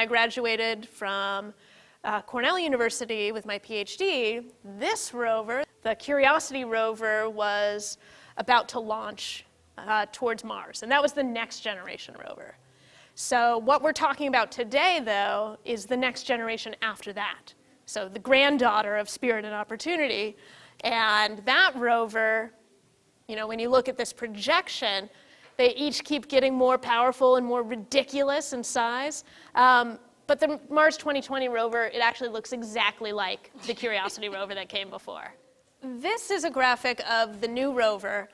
I graduated from Cornell University with my PhD, this rover, the Curiosity rover, was about to launch towards Mars, and that was the next generation rover. So what we're talking about today, though, is the next generation after that. So the granddaughter of Spirit and Opportunity, and that rover, you know, when you look at this projection, they each keep getting more powerful and more ridiculous in size. But the Mars 2020 rover, it actually looks exactly like the Curiosity rover that came before. This is a graphic of the new rover,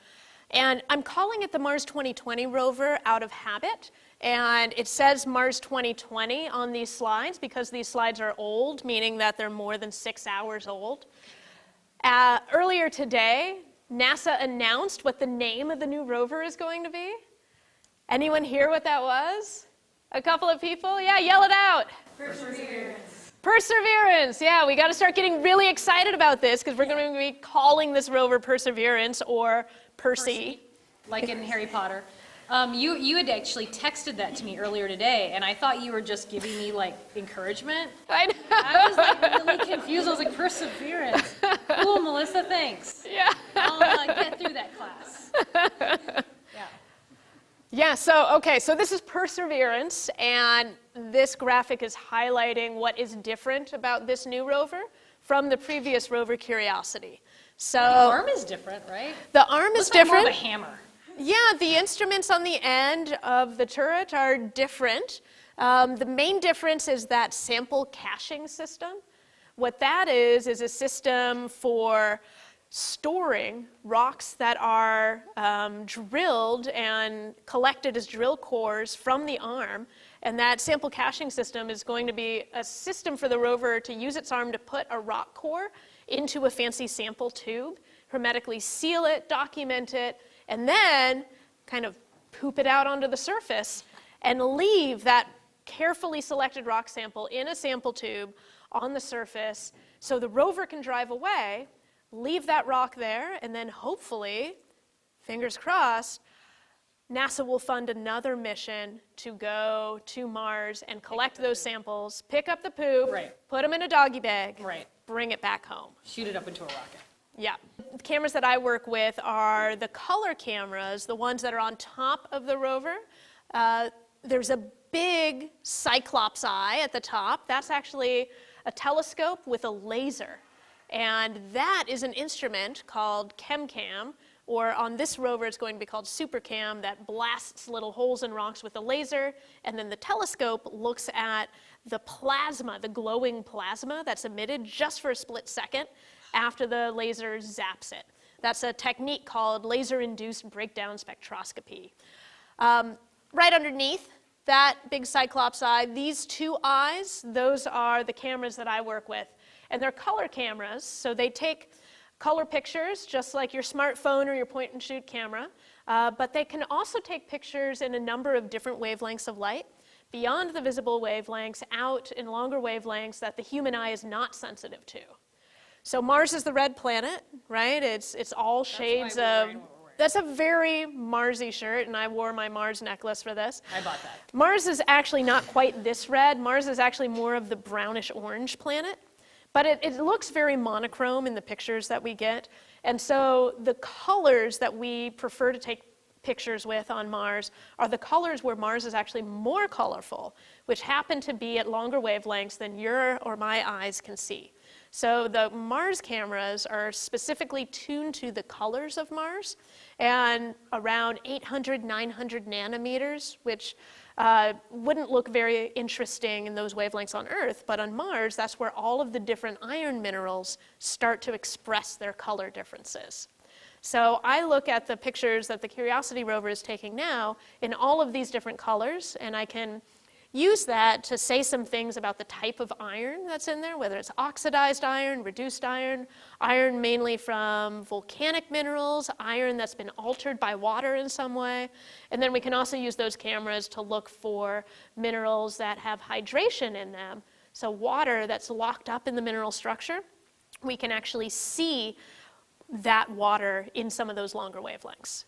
and I'm calling it the Mars 2020 rover out of habit. And it says Mars 2020 on these slides because these slides are old, meaning that they're more than 6 hours old. Earlier today, NASA announced what the name of the new rover is going to be. Anyone hear what that was? A couple of people? Yeah, yell it out. Perseverance. Perseverance, yeah, we got to start getting really excited about this because we're going to be calling this rover Perseverance or Percy. Like in Harry Potter. You had actually texted that to me earlier today, and I thought you were just giving me like encouragement. I was like really confused. I was like, Perseverance. Cool, Melissa, thanks. Yeah. I'll get through that class. Yeah. Yeah, so this is Perseverance, and this graphic is highlighting what is different about this new rover from the previous rover Curiosity. So The arm is different, right? The arm is different. More of a hammer. Yeah, the instruments on the end of the turret are different. The main difference is that sample caching system. What that is a system for storing rocks that are drilled and collected as drill cores from the arm. And that sample caching system is going to be a system for the rover to use its arm to put a rock core into a fancy sample tube, hermetically seal it, document it, and then kind of poop it out onto the surface and leave that carefully selected rock sample in a sample tube on the surface so the rover can drive away, leave that rock there, and then hopefully, fingers crossed, NASA will fund another mission to go to Mars and collect those samples, pick up the poop, put them in a doggy bag, bring it back home. Shoot it up into a rocket. Yeah. The cameras that I work with are the color cameras, the ones that are on top of the rover. There's a big Cyclops eye at the top. That's actually a telescope with a laser. And that is an instrument called ChemCam, or on this rover it's going to be called SuperCam, that blasts little holes in rocks with a laser. And then the telescope looks at the plasma, the glowing plasma that's emitted just for a split second after the laser zaps it. That's a technique called laser-induced breakdown spectroscopy. Right underneath that big Cyclops eye, these two eyes, those are the cameras that I work with. And they're color cameras, so they take color pictures just like your smartphone or your point-and-shoot camera, but they can also take pictures in a number of different wavelengths of light, beyond the visible wavelengths, out in longer wavelengths that the human eye is not sensitive to. So Mars is the red planet, right? It's all shades of... That's a very Marsy shirt, and I wore my Mars necklace for this. I bought that. Mars is actually not quite this red. Mars is actually more of the brownish-orange planet. But it looks very monochrome in the pictures that we get. And so the colors that we prefer to take pictures with on Mars are the colors where Mars is actually more colorful, which happen to be at longer wavelengths than your or my eyes can see. So the Mars cameras are specifically tuned to the colors of Mars, and around 800, 900 nanometers, which wouldn't look very interesting in those wavelengths on Earth, but on Mars, that's where all of the different iron minerals start to express their color differences. So I look at the pictures that the Curiosity rover is taking now in all of these different colors, and I can use that to say some things about the type of iron that's in there, whether it's oxidized iron, reduced iron, iron mainly from volcanic minerals, iron that's been altered by water in some way. And then we can also use those cameras to look for minerals that have hydration in them. So water that's locked up in the mineral structure, we can actually see that water in some of those longer wavelengths.